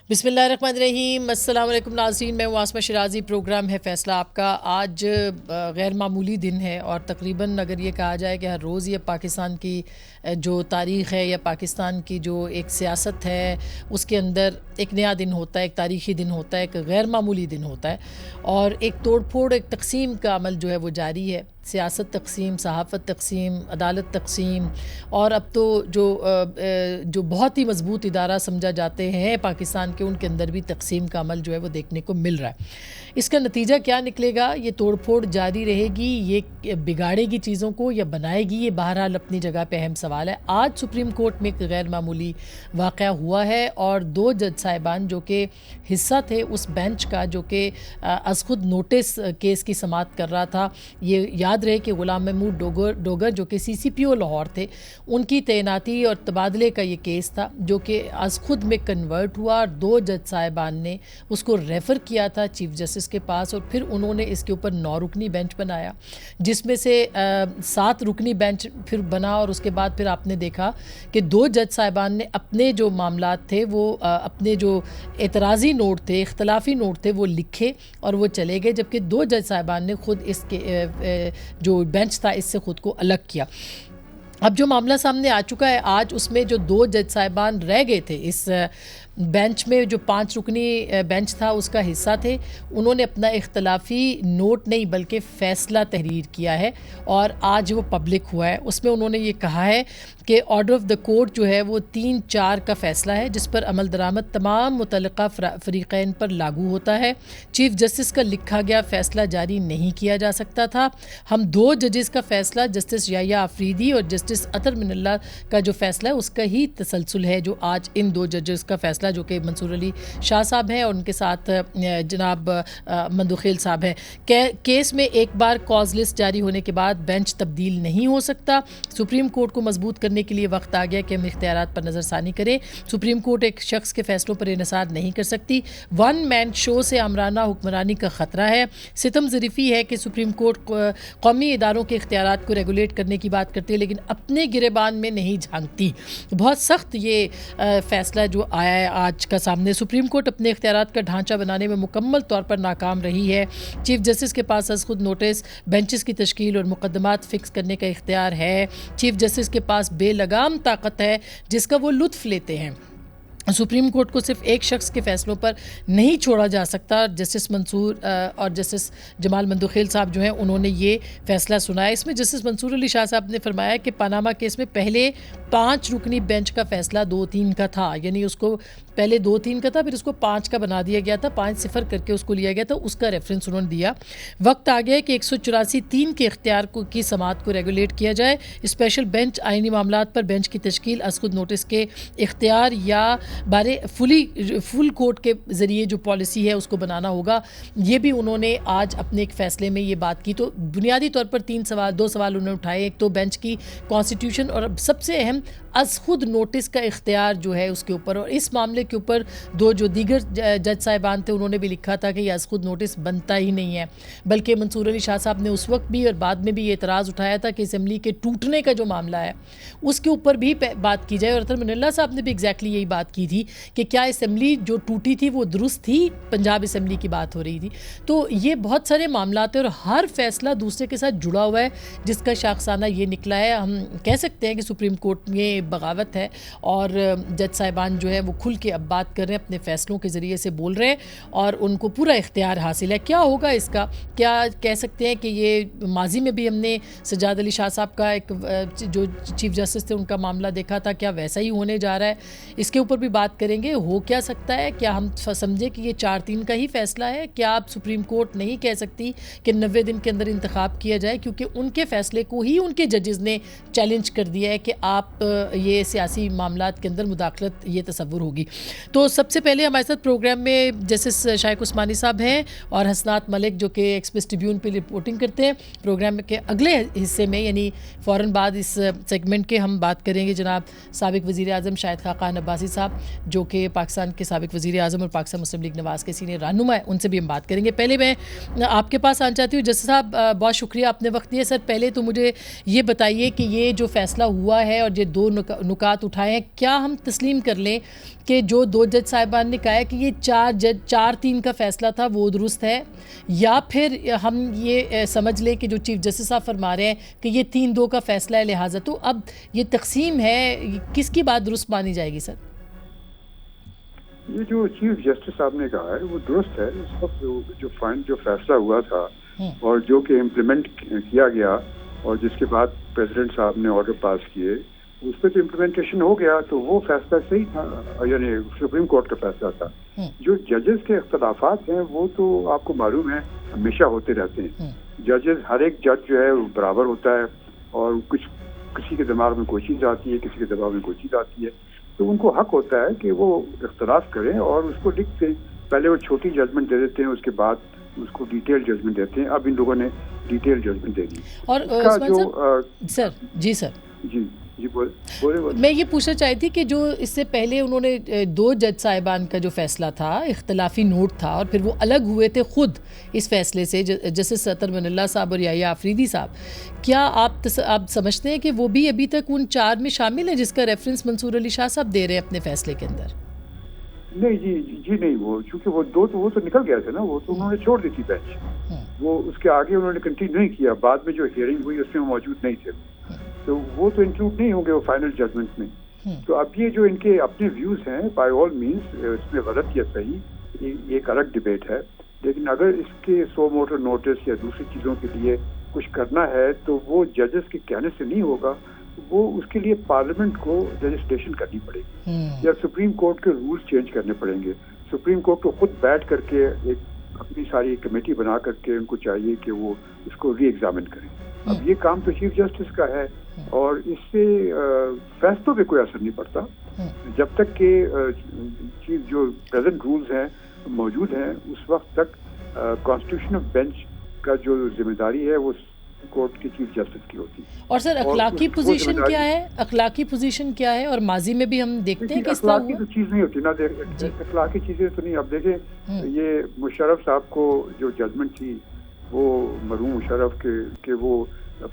بسم اللہ الرحمن الرحیم۔ السلام علیکم ناظرین، میں ہوں آسمہ شرازی، پروگرام ہے فیصلہ آپ کا۔ آج غیر معمولی دن ہے اور تقریباً اگر یہ کہا جائے کہ ہر روز یہ پاکستان کی جو تاریخ ہے یا پاکستان کی جو ایک سیاست ہے اس کے اندر ایک نیا دن ہوتا ہے، ایک تاریخی دن ہوتا ہے، ایک غیر معمولی دن ہوتا ہے اور ایک توڑ پھوڑ، ایک تقسیم کا عمل جو ہے وہ جاری ہے۔ سیاست تقسیم، صحافت تقسیم، عدالت تقسیم، اور اب تو جو بہت ہی مضبوط ادارہ سمجھا جاتے ہیں پاکستان کے، ان کے اندر بھی تقسیم کا عمل جو ہے وہ دیکھنے کو مل رہا ہے۔ اس کا نتیجہ کیا نکلے گا؟ یہ توڑ پھوڑ جاری رہے گی، یہ بگاڑے گی چیزوں کو یا بنائے گی؟ یہ بہرحال اپنی جگہ پہ اہم سوال ہے۔ آج سپریم کورٹ میں ایک غیر معمولی واقعہ ہوا ہے اور 2 جج صاحبان جو کہ حصہ تھے اس بینچ کا جو کہ از خود نوٹس کیس کی سماعت کر رہا تھا۔ یہ یاد رہے کہ غلام محمود ڈوگر جو کہ CCPO لاہور تھے، ان کی تعیناتی اور تبادلے کا یہ کیس تھا جو کہ از خود میں کنورٹ ہوا اور 2 جج صاحبان نے اس کو ریفر کیا تھا چیف جسٹس کے پاس، اور پھر انہوں نے اس کے اوپر 9 رکنی بینچ بنایا، جس میں سے 7 رکنی بینچ پھر بنا، اور اس کے بعد پھر آپ نے دیکھا کہ 2 جج صاحبان نے اپنے جو معاملات تھے وہ اپنے جو اعتراضی نوٹ تھے، اختلافی نوٹ تھے، وہ لکھے اور وہ چلے گئے، جبکہ 2 جج صاحبان نے خود اس کے جو بینچ تھا اس سے خود کو الگ کیا۔ اب جو معاملہ سامنے آ چکا ہے آج، اس میں جو 2 جج صاحبان رہ گئے تھے اس بینچ میں، جو 5 رکنی بینچ تھا اس کا حصہ تھے، انہوں نے اپنا اختلافی نوٹ نہیں بلکہ فیصلہ تحریر کیا ہے اور آج وہ پبلک ہوا ہے۔ اس میں انہوں نے یہ کہا ہے کہ آرڈر آف دا کورٹ جو ہے وہ 3-4 کا فیصلہ ہے جس پر عمل درآمد تمام متعلقہ فریقین پر لاگو ہوتا ہے۔ چیف جسٹس کا لکھا گیا فیصلہ جاری نہیں کیا جا سکتا تھا۔ ہم 2 ججز کا فیصلہ، جسٹس یحییٰ آفریدی اور جسٹس اطہر من اللہ کا جو فیصلہ ہے اس کا ہی تسلسل ہے جو آج ان 2 ججز کا فیصلہ جو کہ منصور علی شاہ صاحب ہیں اور ان کے ساتھ جناب مندوخیل صاحب ہیں۔ کیس میں ایک بار کاز لسٹ جاری ہونے کے بعد بینچ تبدیل نہیں ہو سکتا۔ سپریم کورٹ کو مضبوط کرنے کے لیے وقت آ گیا کہ ہم اختیارات پر نظر ثانی کریں۔ سپریم کورٹ ایک شخص کے فیصلوں پر انحصار نہیں کر سکتی۔ 1 مین شو سے آمرانہ حکمرانی کا خطرہ ہے۔ ستم ظریفی ہے کہ سپریم کورٹ قومی اداروں کے اختیارات کو ریگولیٹ کرنے کی بات کرتی ہے لیکن اپنے گریبان میں نہیں جھانکتی۔ بہت سخت یہ فیصلہ جو آیا ہے آج کا سامنے۔ سپریم کورٹ اپنے اختیارات کا ڈھانچہ بنانے میں مکمل طور پر ناکام رہی ہے۔ چیف جسٹس کے پاس از خود نوٹس، بینچز کی تشکیل اور مقدمات فکس کرنے کا اختیار ہے۔ چیف جسٹس کے پاس بے لگام طاقت ہے جس کا وہ لطف لیتے ہیں۔ سپریم کورٹ کو صرف ایک شخص کے فیصلوں پر نہیں چھوڑا جا سکتا۔ جسٹس منصور اور جسٹس جمال مندوخیل صاحب جو ہیں انہوں نے یہ فیصلہ سنایا۔ اس میں جسٹس منصور علی شاہ صاحب نے فرمایا کہ پاناما کیس میں پہلے 5 رکنی بینچ کا فیصلہ 2-3 کا تھا، یعنی اس کو پہلے 2-3 کا تھا، پھر اس کو 5 کا بنا دیا گیا تھا، 5-0 کر کے اس کو لیا گیا تھا، اس کا ریفرنس انہوں نے دیا۔ وقت آ گیا کہ 184(3) کے اختیار کی سماعت کو ریگولیٹ کیا جائے۔ اسپیشل بینچ آئینی معاملات پر بینچ کی تشکیل از خود نوٹس کے اختیار یا بارے فل کورٹ کے ذریعے جو پالیسی ہے اس کو بنانا ہوگا۔ یہ بھی انہوں نے آج اپنے ایک فیصلے میں یہ بات کی۔ تو بنیادی طور پر 2 سوال انہوں نے اٹھائے، ایک تو بینچ کی کانسٹیٹیوشن اور سب سے اہم از خود نوٹس کا اختیار جو ہے اس کے اوپر، اور اس معاملے کے اوپر 2 جو دیگر جج صاحبان تھے انہوں نے بھی لکھا تھا کہ یہ از خود نوٹس بنتا ہی نہیں ہے، بلکہ منصور علی شاہ صاحب نے اس وقت بھی اور بعد میں بھی یہ اعتراض اٹھایا تھا کہ اسمبلی کے ٹوٹنے کا جو معاملہ ہے اس کے اوپر بھی بات کی جائے، اور اطہر من اللہ صاحب نے بھی ایگزیکٹلی یہی بات کی تھی کہ کیا اسمبلی جو ٹوٹی تھی وہ درست تھی، پنجاب اسمبلی کی بات ہو رہی تھی۔ تو یہ بہت سارے معاملات ہیں اور ہر فیصلہ دوسرے کے ساتھ جڑا ہوا ہے جس کا شاخسانہ یہ نکلا ہے۔ ہم کہہ سکتے ہیں کہ سپریم کورٹ میں بغاوت ہے اور جج صاحبان جو ہے وہ کھل کے اب بات کر رہے ہیں، اپنے فیصلوں کے ذریعے سے بول رہے ہیں اور ان کو پورا اختیار حاصل ہے۔ کیا ہوگا اس کا؟ کیا کہہ سکتے ہیں کہ یہ ماضی میں بھی ہم نے سجاد علی شاہ صاحب کا ایک جو چیف جسٹس تھے ان کا معاملہ دیکھا تھا، کیا ویسا ہی ہونے جا رہا ہے؟ اس کے اوپر بھی بات کریں گے۔ ہو کیا سکتا ہے؟ کیا ہم سمجھے کہ یہ 4-3 کا ہی فیصلہ ہے؟ کیا آپ سپریم کورٹ نہیں کہہ سکتی کہ 90 دن کے اندر انتخاب کیا جائے، کیونکہ ان کے فیصلے کو ہی ان کے ججز نے چیلنج کر دیا ہے کہ آپ یہ سیاسی معاملات کے اندر مداخلت یہ تصور ہوگی۔ تو سب سے پہلے ہمارے ساتھ پروگرام میں جسٹس شائق عثمانی صاحب ہیں اور حسنات ملک جو کہ ایکسپریس ٹریبیون پہ رپورٹنگ کرتے ہیں۔ پروگرام کے اگلے حصے میں یعنی فوراً بعد اس سیگمنٹ کے ہم بات کریں گے جناب سابق وزیر اعظم شاہد خاقان عباسی صاحب جو کہ پاکستان کے سابق وزیر اعظم اور پاکستان مسلم لیگ نواز کے سینئر رہنما ہے، ان سے بھی ہم بات کریں گے. پہلے میں آپ کے پاس آنا چاہتی ہوں جسٹس صاحب، بہت شکریہ آپ نے وقت دیا. سر پہلے تو مجھے یہ بتائیے کہ یہ جو فیصلہ ہوا ہے اور یہ 2 نکات اٹھائے ہیں، کیا ہم تسلیم کر لیں کہ جو 2 جج صاحبان نے کہا ہے کہ یہ 4-3 کا فیصلہ تھا وہ درست ہے، یا پھر ہم یہ سمجھ لیں کہ جو چیف جسٹس صاحب فرما رہے ہیں کہ یہ 3-2 کا فیصلہ ہے، لہٰذا تو اب یہ تقسیم ہے، کس کی بات درست مانی جائے گی؟ سر یہ جو چیف جسٹس صاحب نے کہا ہے وہ درست ہے. اس وقت جو فیصلہ ہوا تھا اور جو کہ امپلیمنٹ کیا گیا اور جس کے بعد پریزیڈنٹ صاحب نے آرڈر پاس کیے، اس پہ تو امپلیمنٹیشن ہو گیا، تو وہ فیصلہ صحیح تھا، یعنی سپریم کورٹ کا فیصلہ تھا. جو ججز کے اختلافات ہیں وہ تو آپ کو معلوم ہے ہمیشہ ہوتے رہتے ہیں. ججز، ہر ایک جج جو ہے وہ برابر ہوتا ہے، اور کسی کے دماغ میں کوئی چیز آتی ہے، کسی کے دماغ میں کوئی چیز آتی ہے، تو ان کو حق ہوتا ہے کہ وہ اختلاف کریں اور اس کو لکھتے. پہلے وہ چھوٹی ججمنٹ دے دیتے ہیں، اس کے بعد اس کو ڈیٹیل ججمنٹ دیتے ہیں. اب ان لوگوں نے ڈیٹیل ججمنٹ دے دی. اور سر جی بولے. میں یہ پوچھنا چاہتی تھی کہ جو اس سے پہلے انہوں نے 2 جج صاحبان کا جو فیصلہ تھا، اختلافی نوٹ تھا، اور پھر وہ الگ ہوئے تھے خود اس فیصلے سے، جیسے سطر من اللہ صاحب اور یحییٰ آفریدی صاحب. کیا آپ سمجھتے ہیں کہ وہ بھی ابھی تک ان 4 میں شامل ہیں جس کا ریفرنس منصور علی شاہ صاحب دے رہے ہیں اپنے فیصلے کے اندر؟ نہیں جی نہیں، وہ چونکہ وہ 2 تو نکل گیا تھا نا، وہ تو انہوں نے چھوڑ دی تھی بینچ. وہ اس کے آگے انہوں نے کنٹینیو نہیں کیا. بعد میں جو ہیئرنگ ہوئی اس میں وہ موجود نہیں تھے، تو وہ تو انکلوڈ نہیں ہوں گے وہ فائنل ججمنٹ میں. تو اب یہ جو ان کے اپنے ویوز ہیں، بائی آل مینس اس میں غلط یا صحیح یہ ایک الگ ڈبیٹ ہے. لیکن اگر اس کے سو موٹر نوٹس یا دوسری چیزوں کے لیے کچھ کرنا ہے تو وہ ججز کے کہنے سے نہیں ہوگا. وہ اس کے لیے پارلیمنٹ کو رجسٹریشن کرنی پڑے گی یا سپریم کورٹ کے رولز چینج کرنے پڑیں گے. سپریم کورٹ کو خود بیٹھ کر کے ایک اپنی ساری کمیٹی بنا کر کے ان کو چاہیے کہ وہ اس کو ری ایگزامن کریں. اب یہ کام تو چیف جسٹس کا ہے، اور اس سے فیصلوں پہ کوئی اثر نہیں پڑتا جب تک کہ چیف جو پریزنٹ رولز ہیں موجود ہیں. اس وقت تک کانسٹیٹیوشنل بینچ کا جو ذمہ داری ہے وہ کورٹ کی چیف جسٹس کی ہوتی ہے. اور سر اخلاقی پوزیشن کیا ہے؟ اخلاقی پوزیشن کیا ہے؟ اور ماضی میں بھی ہم دیکھتے ہیں کہ اخلاقی تو چیز نہیں ہوتی نا، اخلاقی چیزیں تو نہیں. اب دیکھیں یہ مشرف صاحب کو جو ججمنٹ تھی وہ مرحوم مشرف کے وہ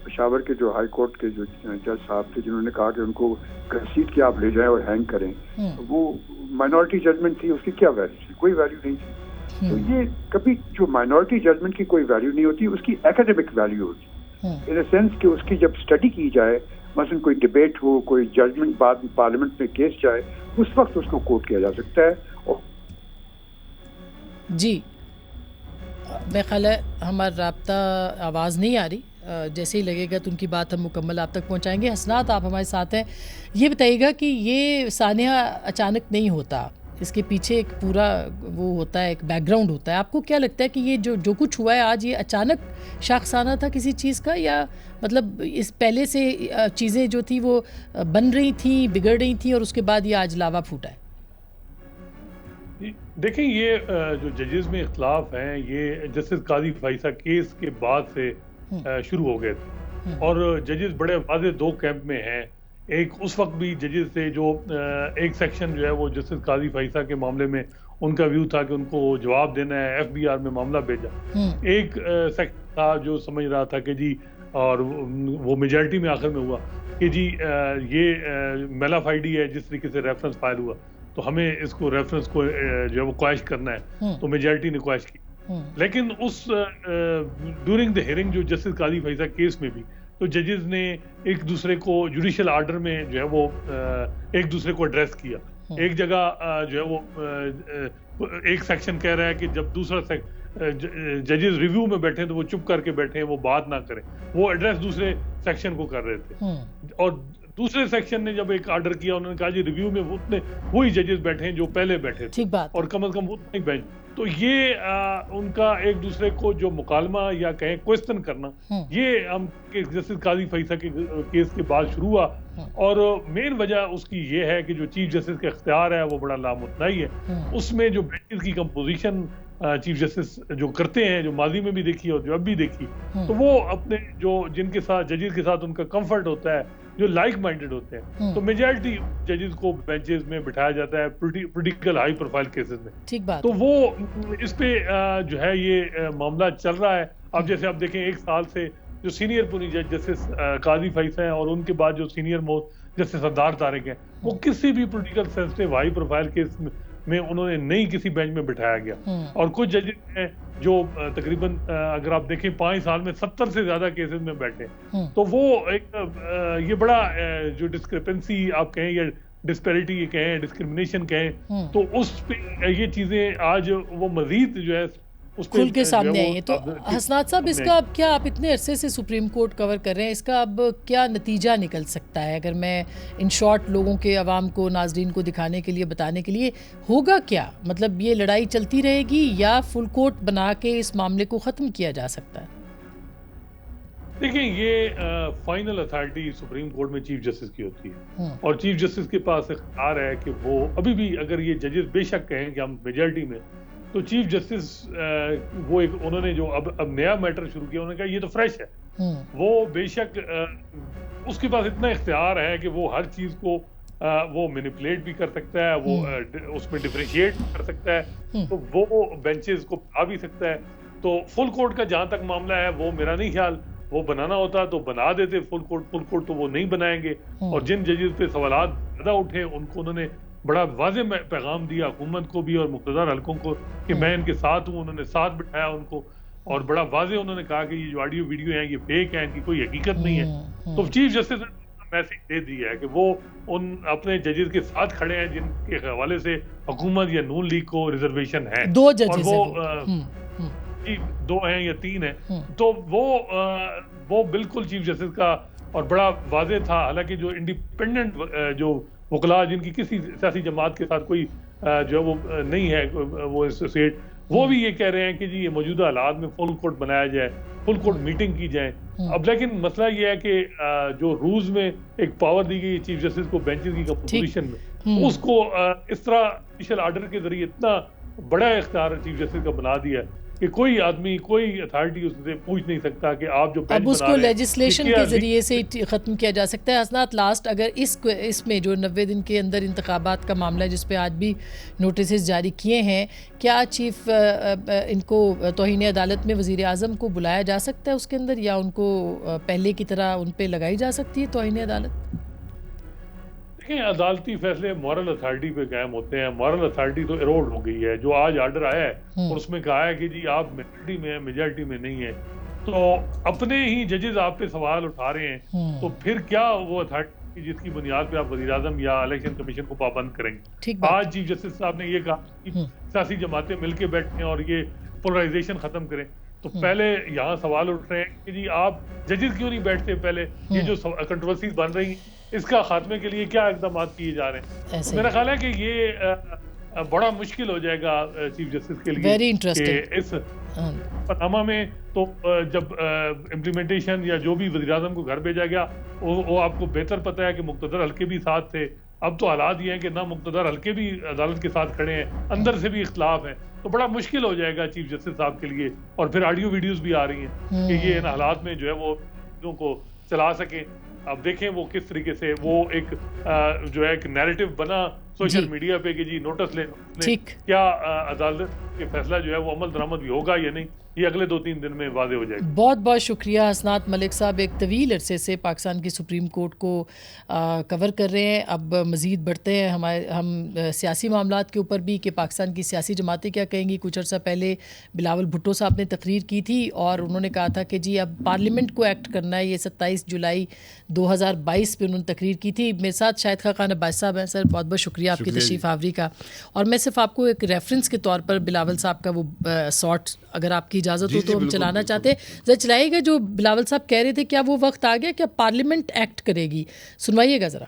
پشاور کے جو ہائی کورٹ کے جو جج صاحب تھے جنہوں نے کہا کہ ان کو گھسیٹ کے آپ لے جائیں اور ہینگ کریں، وہ مائنورٹی ججمنٹ تھی، اس کی کیا ویلیو تھی؟ کوئی ویلیو نہیں تھی. تو یہ کبھی جو مائنورٹی ججمنٹ کی کوئی ویلیو نہیں ہوتی، اس کی ایکیڈمک ویلیو ہوتی ان اے سینس کہ اس کی جب اسٹڈی کی جائے، مثلاً کوئی ڈبیٹ ہو، کوئی ججمنٹ بعد پارلیمنٹ میں کیس جائے، اس وقت اس کو کوٹ کیا جا سکتا ہے. جی میں خیال ہے ہمارا رابطہ آواز نہیں آ رہی، جیسے ہی لگے گا تو ان کی بات ہم مکمل آپ تک پہنچائیں گے. حسنات آپ ہمارے ساتھ ہیں، یہ بتائیے گا کہ یہ سانحہ اچانک نہیں ہوتا، اس کے پیچھے ایک پورا وہ ہوتا ہے، ایک بیک گراؤنڈ ہوتا ہے. آپ کو کیا لگتا ہے کہ یہ جو کچھ ہوا ہے آج، یہ اچانک شاخسانہ تھا کسی چیز کا، یا مطلب اس پہلے سے چیزیں جو تھی وہ بن رہی تھیں، بگڑ رہی تھیں، اور اس کے بعد یہ آج لاوا پھوٹا ہے؟ دیکھیں یہ جو ججز میں اختلاف ہیں یہ جسٹس قاضی فائصہ کیس کے بعد سے شروع ہو گئے تھے، اور ججز بڑے واضح 2 کیمپ میں ہیں. ایک اس وقت بھی ججز تھے جو ایک سیکشن جو ہے وہ جسٹس قاضی فائصہ کے معاملے میں ان کا ویو تھا کہ ان کو جواب دینا ہے، ایف بی آر میں معاملہ بھیجا. ایک سیکشن تھا جو سمجھ رہا تھا کہ جی، اور وہ میجارٹی میں آخر میں ہوا کہ جی یہ میلافائڈی ہے جس طریقے سے ریفرنس فائل ہوا، تو ہمیں اس کو ریفرنس کو جو ہے وہ کوائش کرنا ہے، تو میجارٹی نے کوائش کی. لیکن اس ڈیورنگ دا ہیئرنگ جو جسٹس قاضی فائصہ کیس میں بھی تو ججز نے ایک دوسرے کو جوڈیشل آرڈر میں جو ہے وہ ایک دوسرے کو ایڈریس کیا. ایک جگہ جو ہے وہ ایک سیکشن کہہ رہا ہے کہ جب دوسرا ججز ریویو میں بیٹھے تو وہ چپ کر کے بیٹھے، وہ بات نہ کریں، وہ ایڈریس دوسرے سیکشن کو کر رہے تھے. اور دوسرے سیکشن نے جب ایک آرڈر کیا، انہوں نے کہا جی ریویو میں وہی ججز بیٹھے ہیں جو پہلے بیٹھے تھے، اور کم از کم اتنا ہی بینچ. تو یہ ان کا ایک دوسرے کو جو مکالمہ یا کہیں کوئسچن کرنا، یہ ہم جسٹس قاضی فائصہ کے کیس کے بعد شروع ہوا. اور مین وجہ اس کی یہ ہے کہ جو چیف جسٹس کا اختیار ہے وہ بڑا لامتناہی ہے. اس میں جو بینچز کی کمپوزیشن چیف جسٹس جو کرتے ہیں، جو ماضی میں بھی دیکھی اور جو اب بھی دیکھی، تو وہ اپنے جو جن کے ساتھ ججز کے ساتھ ان کا کمفرٹ ہوتا ہے، جو لائک مائنڈڈ ہوتے ہیں، تو میجارٹی ججز کو بینچز میں بٹھایا جاتا ہے پولیٹیکل ہائی پروفائل کیسز میں. ٹھیک بات. تو وہ اس پہ جو ہے یہ معاملہ چل رہا ہے. اب جیسے آپ دیکھیں 1 سال سے جو سینئر پونی جج جسٹس قاضی فیصل ہیں اور ان کے بعد جو سینئر موسٹ جسٹس سردار طارق ہیں وہ کسی بھی political sensitive high profile case میں انہوں نے نہیں کسی بینچ میں بٹھایا گیا. اور کچھ ججز ہیں جو تقریباً اگر آپ دیکھیں 5 سال میں 70 سے زیادہ کیسز میں بیٹھے. تو وہ ایک یہ بڑا جو ڈسکرپنسی آپ کہیں یا ڈسپیرٹی کہیں ڈسکرمنیشن کہیں تو اس پہ یہ چیزیں آج وہ مزید جو ہے کھل کے سامنے آئی ہیں. تو حسنات صاحب اس کا اب کیا آپ اتنے عرصے سے سپریم کورٹ کور کر رہے ہیں اس کا اب کیا نتیجہ نکل سکتا ہے اگر میں ان شارٹ لوگوں کے عوام کو ناظرین کو دکھانے کے لیے بتانے کے لیے ہوگا کیا؟ مطلب یہ لڑائی چلتی رہے گی یا فل کورٹ بنا کے اس معاملے کو ختم کیا جا سکتا ہے؟ دیکھیں یہ فائنل اتھارٹی سپریم کورٹ میں چیف جسٹس کی ہوتی ہے اور چیف جسٹس کے پاس اختیار ہے کہ وہ ابھی بھی اگر یہ ججز بے شک کہیں کہ ہم میجارٹی میں تو چیف جسٹس وہ ایک انہوں نے جو اب نیا میٹر شروع کیا انہوں نے کہا یہ تو فریش ہے. وہ بے شک اس کے پاس اتنا اختیار ہے کہ وہ ہر چیز کو وہ مینیپولیٹ بھی کر سکتا ہے, وہ اس میں ڈفرینشیٹ کر سکتا ہے, تو وہ بینچز کو بنا بھی سکتا ہے. تو فل کورٹ کا جہاں تک معاملہ ہے وہ میرا نہیں خیال وہ بنانا ہوتا تو بنا دیتے فل کورٹ تو وہ نہیں بنائیں گے. اور جن ججز پہ سوالات زیادہ اٹھے ان کو انہوں نے بڑا واضح پیغام دیا حکومت کو بھی اور مقتدر حلقوں کو کہ میں ان کے ساتھ ہوں. انہوں نے ساتھ بٹھایا ان کو اور بڑا واضح انہوں نے کہا کہ یہ جو آڈیو ویڈیو ہیں یہ فیک ہیں, ان کی کوئی حقیقت نہیں ہے. تو چیف جسٹس نے میسج دے دیا ہے کہ وہ ان اپنے ججز کے ساتھ کھڑے ہیں جن کے حوالے سے حکومت یا نون لیگ کو ریزرویشن ہے. 2 ججز ہیں 2 ہیں یا 3 ہیں. تو وہ بالکل چیف جسٹس کا اور بڑا واضح تھا. حالانکہ جو انڈیپینڈنٹ جو وکلاء جن کی کسی سیاسی جماعت کے ساتھ کوئی جو وہ نہیں ہے وہ ایسوسیٹ, وہ بھی یہ کہہ رہے ہیں کہ جی یہ موجودہ حالات میں فل کورٹ بنایا جائے, فل کورٹ میٹنگ کی جائے. اب لیکن مسئلہ یہ ہے کہ جو رولز میں ایک پاور دی گئی چیف جسٹس کو بینچز کی کمپوزیشن میں, اس کو اس طرح اسپیشل آرڈر کے ذریعے اتنا بڑا اختیار چیف جسٹس کا بنا دیا کہ کوئی آدمی کوئی اتھارٹی اس سے پوچھ نہیں سکتا کہ آپ جو اب اس کو لیجسلیشن کے ذریعے سے ختم کیا جا سکتا ہے. حسنات لاسٹ اگر اس میں جو 90 دن کے اندر انتخابات کا معاملہ ہے جس پہ آج بھی نوٹسز جاری کیے ہیں, کیا چیف ان کو توہین عدالت میں وزیر اعظم کو بلایا جا سکتا ہے اس کے اندر, یا ان کو پہلے کی طرح ان پہ لگائی جا سکتی ہے توہین عدالت؟ دیکھیں عدالتی فیصلے مورل اتھارٹی پہ قائم ہوتے ہیں. مورل اتھارٹی تو ایروڈ ہو گئی ہے. جو آج آرڈر آیا ہے اور اس میں کہا ہے کہ جی آپ میجارٹی میں ہیں میجارٹی میں نہیں ہیں, تو اپنے ہی ججز آپ پہ سوال اٹھا رہے ہیں, تو پھر کیا وہ اتھارٹی جس کی بنیاد پہ آپ وزیر اعظم یا الیکشن کمیشن کو پابند کریں گے؟ آج چیف جسٹس صاحب نے یہ کہا کہ سیاسی جماعتیں مل کے بیٹھیں اور یہ پولرائزیشن ختم کریں. تو پہلے یہاں سوال اٹھ رہے ہیں کہ جی آپ ججز کیوں نہیں بیٹھتے پہلے, یہ جو کنٹروورسیز بن رہی ہیں اس کا خاتمے کے لیے کیا اقدامات کیے جا رہے ہیں؟ میرا خیال ہے کہ یہ بڑا مشکل ہو جائے گا چیف جسٹس کے لیے کہ اس پاناما میں تو جب امپلیمنٹیشن یا جو بھی وزیر اعظم کو گھر بھیجا گیا وہ آپ کو بہتر پتہ ہے کہ مقتدر حلقے بھی ساتھ تھے. اب تو حالات یہ ہیں کہ نہ مقتدر حلقے بھی عدالت کے ساتھ کھڑے ہیں, اندر سے بھی اختلاف ہیں, تو بڑا مشکل ہو جائے گا چیف جسٹس صاحب کے لیے. اور پھر آڈیو ویڈیوز بھی آ رہی ہیں کہ یہ ان حالات میں جو ہے وہ چیزوں کو چلا سکیں. اب دیکھیں وہ کس طریقے سے وہ ایک جو ہے ایک نیریٹو بنا سوشل میڈیا پہ کہ جی نوٹس لیں, کیا عدالت کے فیصلہ جو ہے وہ عمل درآمد بھی ہوگا یا نہیں, یہ اگلے 2-3 دن میں واضح ہو جائے گا. بہت بہت شکریہ حسنات ملک صاحب, ایک طویل عرصے سے پاکستان کی سپریم کورٹ کو کور کر رہے ہیں. اب مزید بڑھتے ہیں ہم سیاسی معاملات کے اوپر بھی کہ پاکستان کی سیاسی جماعتیں کیا کہیں گی. کچھ عرصہ پہلے بلاول بھٹو صاحب نے تقریر کی تھی اور انہوں نے کہا تھا کہ جی اب پارلیمنٹ کو ایکٹ کرنا ہے. یہ 27 جولائی 2022 پہ انہوں نے تقریر کی تھی. میرے ساتھ شاہد خاقان عباس صاحب ہیں. سر بہت بہت شکریہ آپ کی تشریف آوری کا. اور میں صرف آپ کو ایک ریفرنس کے طور پر بلاول صاحب کا وہ شارٹ اگر آپ کی اجازت ہو تو ہم چلانا چاہتے ہیں. ذرا چلائیے گا جو بلاول صاحب کہہ رہے تھے, کیا وہ وقت آ گیا کیا پارلیمنٹ ایکٹ کرے گی؟ سنوائیے گا ذرا.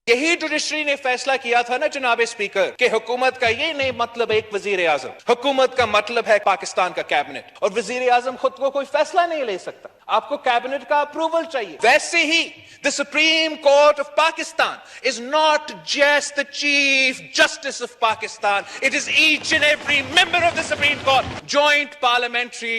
یہی جوڈیشری نے فیصلہ کیا تھا نا جناب اسپیکر کہ حکومت کا یہ نہیں مطلب ایک وزیر اعظم, حکومت کا مطلب ہے پاکستان کا کیبنٹ, اور وزیر اعظم خود کو کوئی فیصلہ نہیں لے سکتا, آپ کو کیبنٹ کا اپروول چاہیے. ویسے ہی the Supreme Court of Pakistan is not just the Chief Justice of Pakistan, it is each and every member of the Supreme Court. Joint Parliamentary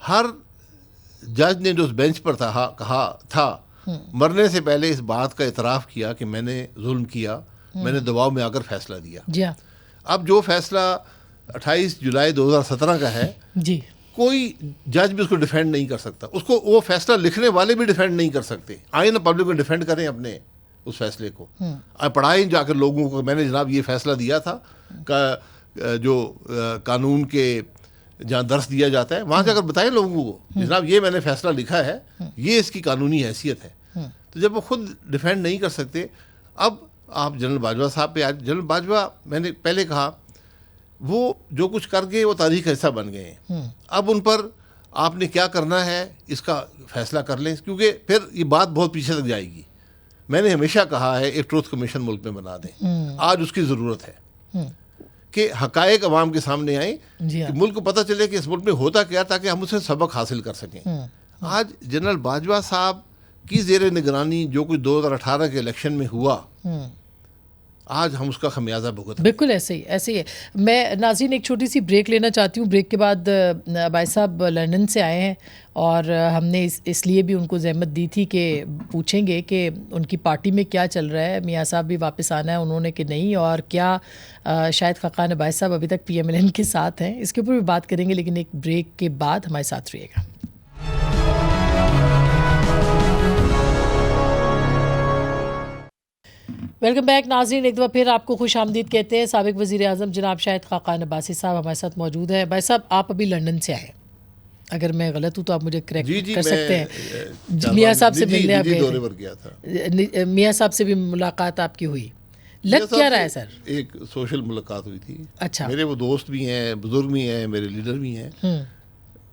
ہر جج نے جو اس بینچ پر کہا تھا مرنے سے پہلے اس بات کا اعتراف کیا کہ میں نے ظلم کیا, میں نے دباؤ میں آ کر فیصلہ دیا. جی ہاں. اب جو فیصلہ 28 جولائی 2017 کا ہے, جی, کوئی جج بھی اس کو ڈیفینڈ نہیں کر سکتا, اس کو وہ فیصلہ لکھنے والے بھی ڈیفینڈ نہیں کر سقتے. آئیں نا پبلک میں ڈیفینڈ کریں اپنے اس فیصلے کو, پڑھائیں جا کر لوگوں کو, میں نے جناب یہ فیصلہ دیا تھا, جو قانون کے جہاں درس دیا جاتا ہے وہاں جا کر بتائیں لوگوں کو جناب یہ میں نے فیصلہ لکھا ہے, یہ اس کی قانونی حیثیت ہے. تو جب وہ خود ڈیفینڈ نہیں کر سکتے, اب آپ جنرل باجوہ صاحب پہ جنرل باجوہ میں نے پہلے کہا وہ جو کچھ کر گئے وہ تاریخ کا حصہ بن گئے ہیں. اب ان پر آپ نے کیا کرنا ہے اس کا فیصلہ کر لیں, کیونکہ پھر یہ بات بہت پیچھے تک جائے گی. میں نے ہمیشہ کہا ہے ایک ٹروتھ کمیشن ملک میں بنا دیں, آج اس کی ضرورت ہے کہ حقائق عوام کے سامنے آئیں, کہ ملک کو پتہ چلے کہ اس ملک میں ہوتا کیا, تاکہ ہم اسے سبق حاصل کر سکیں. آج جنرل باجوہ صاحب کی زیر نگرانی جو کچھ 2018 کے الیکشن میں ہوا, آج ہم اس کا خمیازہ بھگت. بالکل ایسے ہی ہے. میں ناظرین ایک چھوٹی سی بریک لینا چاہتی ہوں. بریک کے بعد عباس صاحب لندن سے آئے ہیں اور ہم نے اس لیے بھی ان کو زحمت دی تھی کہ پوچھیں گے کہ ان کی پارٹی میں کیا چل رہا ہے, میاں صاحب بھی واپس آنا ہے انہوں نے کہ نہیں, اور کیا شاہد خاقان عباس صاحب ابھی تک PMLN کے ساتھ ہیں, اس کے اوپر بھی بات کریں گے. لیکن ایک بریک کے بعد ہمارے ساتھ رہیے گا. ویلکم بیک ناظرین, ایک دفعہ پھر آپ کو خوش آمدید کہتے ہیں. سابق وزیر اعظم جناب شاہد خاقان عباسی صاحب ہمارے ساتھ موجود ہیں. بھائی صاحب آپ ابھی لندن سے آئے, اگر میں غلط ہوں تو آپ مجھے کریکٹ کر سکتے ہیں. میاں صاحب سے ملنے آپ گئے, میاں صاحب سے بھی ملاقات آپ کی ہوئی, لگ کیا رہا ہے سر؟ ایک سوشل ملاقات ہوئی تھی. اچھا, میرے وہ دوست بھی ہیں, بزرگ بھی ہیں, میرے لیڈر بھی ہیں,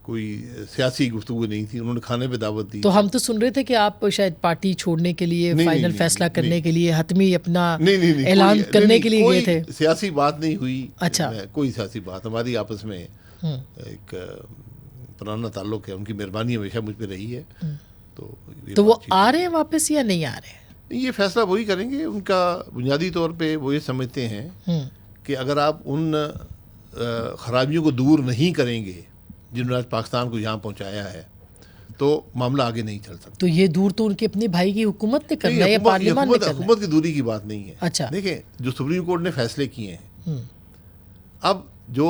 کوئی سیاسی گفتگو نہیں تھی. انہوں نے کھانے پہ دعوت دی. تو ہم تو سن رہے تھے کہ آپ شاید پارٹی چھوڑنے کے لیے, فائنل فیصلہ کرنے کے لیے, حتمی اپنا اعلان کرنے کے لیے گئے تھے. سیاسی بات نہیں ہوئی. اچھا, کوئی سیاسی بات, ہماری آپس میں ایک پرانا تعلق ہے, ان کی مہربانی ہمیشہ مجھ پہ رہی ہے. تو وہ آ رہے ہیں واپس یا نہیں آ رہے ہیں؟ یہ فیصلہ وہی کریں گے. ان کا بنیادی طور پہ وہ یہ سمجھتے ہیں کہ اگر آپ ان خرابیوں کو دور نہیں کریں گے جنہوں نے آج پاکستان کو یہاں پہنچایا ہے, تو معاملہ آگے نہیں چل سکتا. تو یہ دور تو ان کے اپنے بھائی کی حکومت نے کرنا ہے یا پارلیمان نے کرنا ہے؟ حکومت کی دوری کی بات نہیں ہے. اچھا, دیکھیں جو سپریم کورٹ نے فیصلے کیے ہیں, اب جو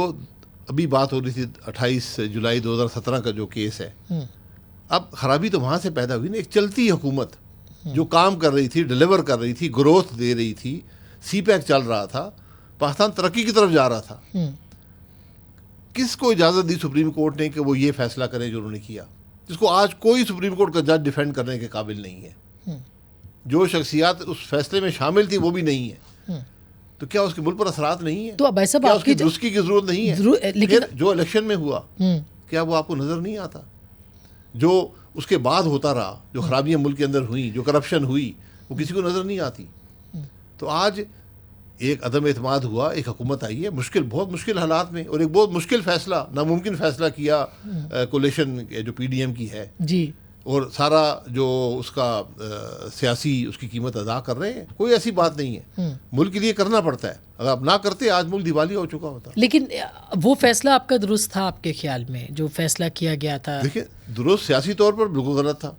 ابھی بات ہو رہی تھی 28 جولائی 2017 کا جو کیس ہے, اب خرابی تو وہاں سے پیدا ہوئی نا. ایک چلتی حکومت جو کام کر رہی تھی, ڈیلیور کر رہی تھی, گروتھ دے رہی تھی, سی پیک چل رہا تھا, پاکستان ترقی کی طرف جا رہا تھا. کس کو اجازت دی سپریم کورٹ نے کہ وہ یہ فیصلہ کریں جو انہوں نے کیا, جس کو آج کوئی سپریم کورٹ کا جج ڈیفینڈ کرنے کے قابل نہیں ہے. جو شخصیات اس فیصلے میں شامل تھی وہ بھی نہیں ہے. تو کیا اس کے ملک پر اثرات نہیں ہیں؟ تو اب ایسا اس کی درستگی کی ضرورت نہیں ہے؟ لیکن جو الیکشن میں ہوا کیا وہ آپ کو نظر نہیں آتا؟ جو اس کے بعد ہوتا رہا, جو خرابیاں ملک کے اندر ہوئیں, جو کرپشن ہوئی, وہ کسی کو نظر نہیں آتی. تو آج ایک عدم اعتماد ہوا, ایک حکومت آئی ہے بہت مشکل حالات میں, اور ایک بہت مشکل فیصلہ, ناممکن فیصلہ کیا کولیشن جو PDM کی ہے جی, اور سارا جو اس کا سیاسی اس کی قیمت ادا کر رہے ہیں. کوئی ایسی بات نہیں ہے, ملک کے لیے کرنا پڑتا ہے. اگر آپ نہ کرتے آج ملک دیوالیہ ہو چکا ہوتا. لیکن وہ فیصلہ آپ کا درست تھا آپ کے خیال میں, جو فیصلہ کیا گیا تھا؟ دیکھیں درست سیاسی طور پر بالکل غلط تھا,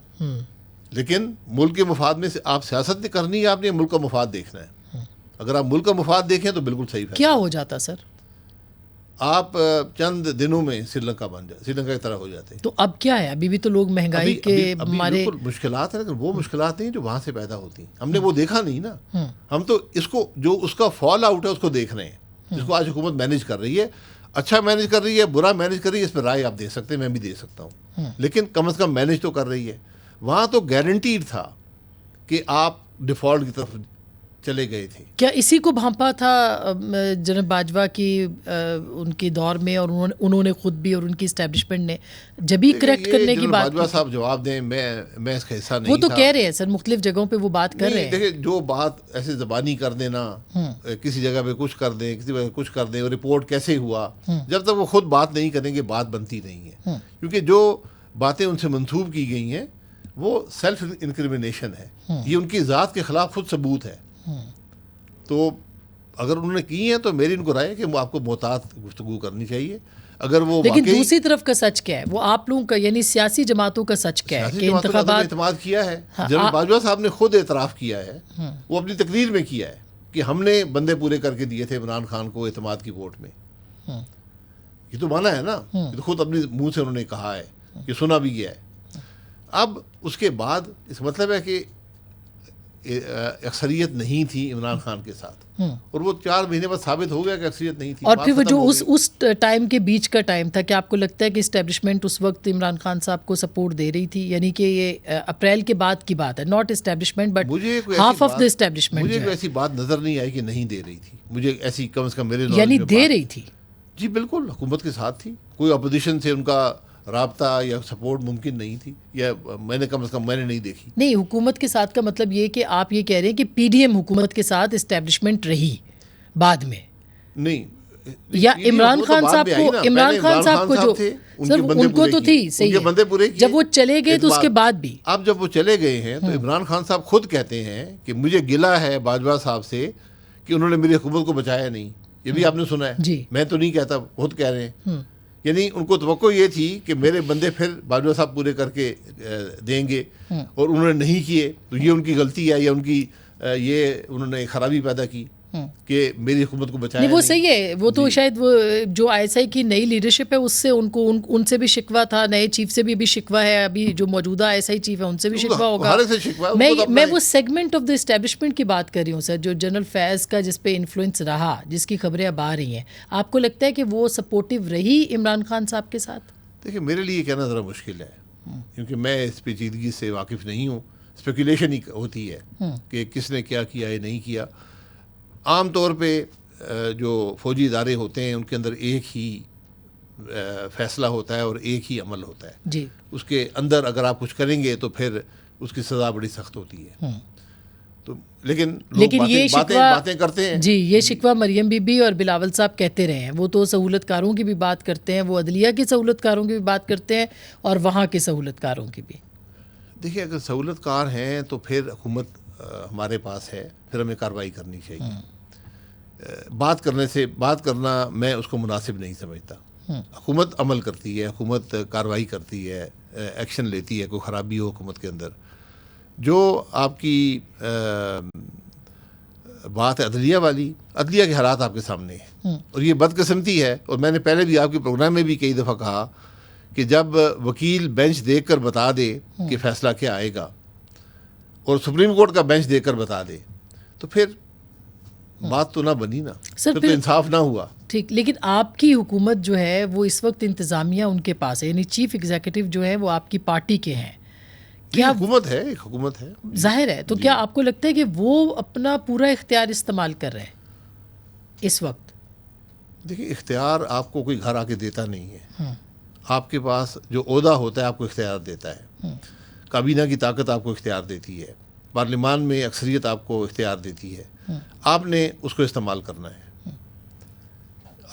لیکن ملک کے مفاد میں سے آپ سیاست نہیں کرنی ہے, آپ نے ملک کا مفاد دیکھنا ہے. اگر آپ ملک کا مفاد دیکھیں تو بالکل صحیح ہے. کیا ہو جاتا سر؟ آپ چند دنوں میں سری لنکا بن جائے, سری لنکا کی طرح ہو جاتے ہیں. تو اب کیا ہے؟ ابھی بھی تو لوگ مہنگائی کے ہمارے مشکلات ہیں, لیکن وہ مشکلات نہیں جو وہاں سے پیدا ہوتی ہیں. ہم نے وہ دیکھا نہیں نا. ہم تو اس کو جو اس کا فال آؤٹ ہے اس کو دیکھ رہے ہیں, جس کو آج حکومت مینیج کر رہی ہے. اچھا مینیج کر رہی ہے, برا مینیج کر رہی ہے, اس پہ رائے آپ دے سکتے ہیں, میں بھی دے سکتا ہوں, لیکن کم از کم مینیج تو کر رہی ہے. وہاں تو گارنٹیڈ تھا کہ آپ ڈیفالٹ کی طرف چلے گئے تھے. کیا اسی کو بھانپا تھا جناب باجوہ کی ان کے دور میں, اور انہوں نے خود بھی اور ان کی اسٹیبلشمنٹ نے جب بھی کریکٹ کرنے کی بات؟ باجوہ صاحب جواب دیں, میں اس کا حصہ نہیں. وہ تو کہہ رہے ہیں سر, مختلف جگہوں پہ وہ بات کر رہے ہیں. دیکھیں جو بات ایسے زبانی کر دینا, کسی جگہ پہ کچھ کر دیں, کسی جگہ کچھ کر دیں, اور رپورٹ کیسے ہوا, جب تک وہ خود بات نہیں کریں گے بات بنتی نہیں ہے. کیونکہ جو باتیں ان سے منسوب کی گئی ہیں وہ سیلف انکریمنیشن ہے, یہ ان کی ذات کے خلاف خود ثبوت ہے. تو اگر انہوں نے کی ہیں تو میری ان کو رائے ہے کہ آپ کو محتاط گفتگو کرنی چاہیے. اگر وہ لیکن دوسری طرف کا سچ کیا ہے, وہ آپ لوگوں کا یعنی سیاسی جماعتوں کا سچ کیا ہے کہ انتخابات اعتماد کیا ہے. جنرل باجوہ صاحب نے خود اعتراف کیا ہے, وہ اپنی تقریر میں کیا ہے کہ ہم نے بندے پورے کر کے دیے تھے عمران خان کو اعتماد کی ووٹ میں. یہ تو مانا ہے نا, یہ تو خود اپنے منہ سے انہوں نے کہا ہے, یہ سنا بھی گیا ہے. اب اس کے بعد اس مطلب ہے کہ اکثریت نہیں تھی عمران خان کے ساتھ, اور وہ 4 مہینے بعد ثابت ہو گیا کہ اکثریت نہیں تھی. اور پھر وہ جو اس ٹائم کے بیچ کا ٹائم تھا, کیا آپ کو لگتا ہے کہ اسٹیبلشمنٹ اس وقت عمران خان صاحب کو سپورٹ دے رہی تھی؟ یعنی کہ یہ اپریل کے بعد کی بات ہے, not establishment but half of the establishment. مجھے کوئی ایسی بات نظر نہیں آئی کہ نہیں دے رہی تھی, مجھے ایسی کم از کم میرے یعنی دے رہی تھی. جی بالکل, حکومت کے ساتھ تھی, کوئی اپوزیشن سے ان کا رابطہ یا سپورٹ ممکن نہیں تھی, یا میں نے کم از کم میں نے نہیں دیکھی. نہیں, حکومت کے ساتھ کا مطلب یہ کہ آپ یہ کہہ رہے ہیں کہ پی ڈی ایم حکومت کے ساتھ اسٹیبلشمنٹ رہی بعد میں, نہیں, یا عمران خان صاحب کو جو سر ان کو تو تھی صحیح ہے, جب وہ چلے گئے تو اس کے بعد بھی. اب جب وہ چلے گئے ہیں تو عمران خان صاحب خود کہتے ہیں کہ مجھے گلہ ہے باجوہ صاحب سے کہ انہوں نے میری حکومت کو بچایا نہیں. یہ بھی آپ نے سنا ہے, جی میں تو نہیں کہتا, خود کہہ رہے ہیں. یعنی ان کو توقع یہ تھی کہ میرے بندے پھر باجوہ صاحب پورے کر کے دیں گے, اور انہوں نے نہیں کیے تو یہ ان کی غلطی ہے, یا ان کی یہ انہوں نے خرابی پیدا کی کہ میری حکومت کو بچایا نہیں. وہ صحیح ہے, وہ تو شاید وہ جو آئی ایس آئی کی نئی لیڈرشپ ہے اس سے ان سے بھی شکوہ تھا, نئے چیف سے بھی شکوہ ہے, ابھی جو موجودہ آئی ایس آئی چیف ہے ان سے بھی شکوہ ہوگا. میں وہ سیگمنٹ آف دا اسٹیبلشمنٹ کی بات کر رہی ہوں سر, جو جنرل فیض کا جس پہ انفلوئنس رہا, جس کی خبریں اب آ رہی ہیں, آپ کو لگتا ہے کہ وہ سپورٹیو رہی عمران خان صاحب کے ساتھ؟ دیکھیں, میرے لیے یہ کہنا ذرا مشکل ہے, کیونکہ میں اس پیچیدگی سے واقف نہیں ہوں. اسپیکولیشن ہی ہوتی ہے کہ کس نے کیا کیا ہے نہیں کیا. عام طور پہ جو فوجی ادارے ہوتے ہیں ان کے اندر ایک ہی فیصلہ ہوتا ہے اور ایک ہی عمل ہوتا ہے. جی, اس کے اندر اگر آپ کچھ کریں گے تو پھر اس کی سزا بڑی سخت ہوتی ہے. تو لیکن یہ باتیں کرتے ہیں. جی, یہ شکوہ مریم بی بی اور بلاول صاحب کہتے رہے ہیں, وہ تو سہولت کاروں کی بھی بات کرتے ہیں, وہ عدلیہ کی سہولت کاروں کی بھی بات کرتے ہیں, اور وہاں کے سہولت کاروں کی بھی. دیکھیے, اگر سہولت کار ہیں تو پھر حکومت ہمارے پاس ہے, پھر ہمیں کارروائی کرنی چاہیے. بات کرنا میں اس کو مناسب نہیں سمجھتا. حکومت عمل کرتی ہے, حکومت کارروائی کرتی ہے, ایکشن لیتی ہے, کوئی خرابی ہو حکومت کے اندر. جو آپ کی بات ہے عدلیہ والی, عدلیہ کے حالات آپ کے سامنے ہیں, اور یہ بدقسمتی ہے. اور میں نے پہلے بھی آپ کے پروگرام میں بھی کئی دفعہ کہا کہ جب وکیل بینچ دیکھ کر بتا دے کہ فیصلہ کیا آئے گا, اور سپریم کورٹ کا بینچ دیکھ کر بتا دے, تو پھر بات تو نہ بنی نا, پھر تو انصاف نہ ہوا. ٹھیک, لیکن آپ کی حکومت جو ہے وہ اس وقت انتظامیہ ان کے پاس ہے, یعنی چیف ایگزیکٹو جو ہے وہ آپ کی پارٹی کے ہیں. کیا حکومت ہے, ایک حکومت ہے, ظاہر ہے. تو کیا آپ کو لگتا ہے کہ وہ اپنا پورا اختیار استعمال کر رہے ہیں اس وقت؟ دیکھیے, اختیار آپ کو کوئی گھر آ کے دیتا نہیں ہے. آپ کے پاس جو عہدہ ہوتا ہے آپ کو اختیار دیتا ہے. کابینہ کی طاقت آپ کو اختیار دیتی ہے, پارلیمان میں اکثریت آپ کو اختیار دیتی ہے. آپ نے اس کو استعمال کرنا ہے.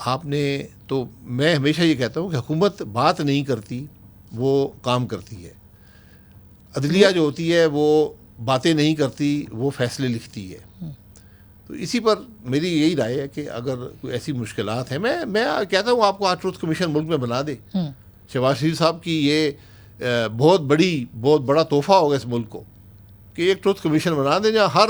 آپ نے تو میں ہمیشہ یہ کہتا ہوں کہ حکومت بات نہیں کرتی, وہ کام کرتی ہے. عدلیہ جو ہوتی ہے وہ باتیں نہیں کرتی, وہ فیصلے لکھتی ہے. تو اسی پر میری یہی رائے ہے کہ اگر کوئی ایسی مشکلات ہیں, میں کہتا ہوں آپ کو آج ٹروتھ کمیشن ملک میں بنا دے. شہباز شریف صاحب کی یہ بہت بڑا تحفہ ہوگا اس ملک کو کہ ایک ٹروتھ کمیشن بنا دیں جہاں ہر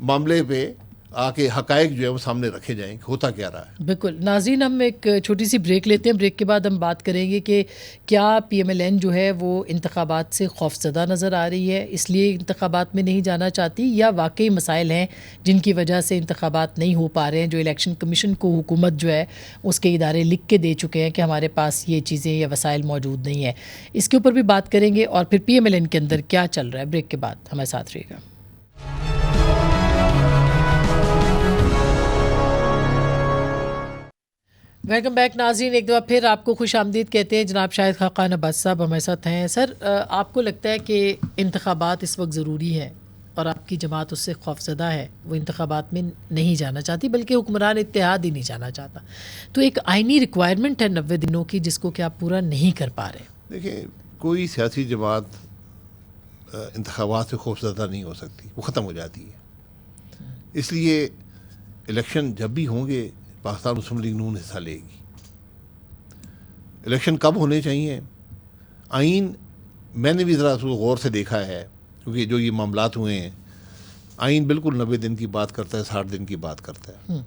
معاملے پہ آ کے حقائق جو ہے وہ سامنے رکھے جائیں کہ ہوتا کیا رہا ہے. بالکل. ناظرین, ہم ایک چھوٹی سی بریک لیتے ہیں. بریک کے بعد ہم بات کریں گے کہ کیا پی ایم ایل این جو ہے وہ انتخابات سے خوفزدہ نظر آ رہی ہے, اس لیے انتخابات میں نہیں جانا چاہتی, یا واقعی مسائل ہیں جن کی وجہ سے انتخابات نہیں ہو پا رہے ہیں, جو الیکشن کمیشن کو حکومت جو ہے اس کے ادارے لکھ کے دے چکے ہیں کہ ہمارے پاس یہ چیزیں یا وسائل موجود نہیں ہیں. اس کے اوپر بھی بات کریں گے, اور پھر پی ایم ایل این کے اندر کیا چل رہا ہے. بریک کے بعد ہمارے ساتھ رہیے گا. ویلکم بیک ناظرین, ایک دفعہ پھر آپ کو خوش آمدید کہتے ہیں. جناب شاہد خاقان عباس صاحب ہمارے ساتھ ہیں. سر, آپ کو لگتا ہے کہ انتخابات اس وقت ضروری ہے اور آپ کی جماعت اس سے خوفزدہ ہے, وہ انتخابات میں نہیں جانا چاہتی, بلکہ حکمران اتحاد ہی نہیں جانا چاہتا, تو ایک آئینی ریکوائرمنٹ ہے 90 دنوں کی جس کو کہ آپ پورا نہیں کر پا رہے؟ دیکھیں, کوئی سیاسی جماعت انتخابات سے خوفزدہ نہیں ہو سکتی, وہ ختم ہو جاتی ہے. اس لیے الیکشن جب بھی ہوں گے پاکستان مسلم لیگ نون حصہ لے گی. الیکشن کب ہونے چاہیے؟ آئین میں نے بھی ذرا اس کو غور سے دیکھا ہے، کیونکہ جو یہ معاملات ہوئے ہیں، آئین بالکل 90 دن کی بات کرتا ہے، 60 دن کی بات کرتا ہے۔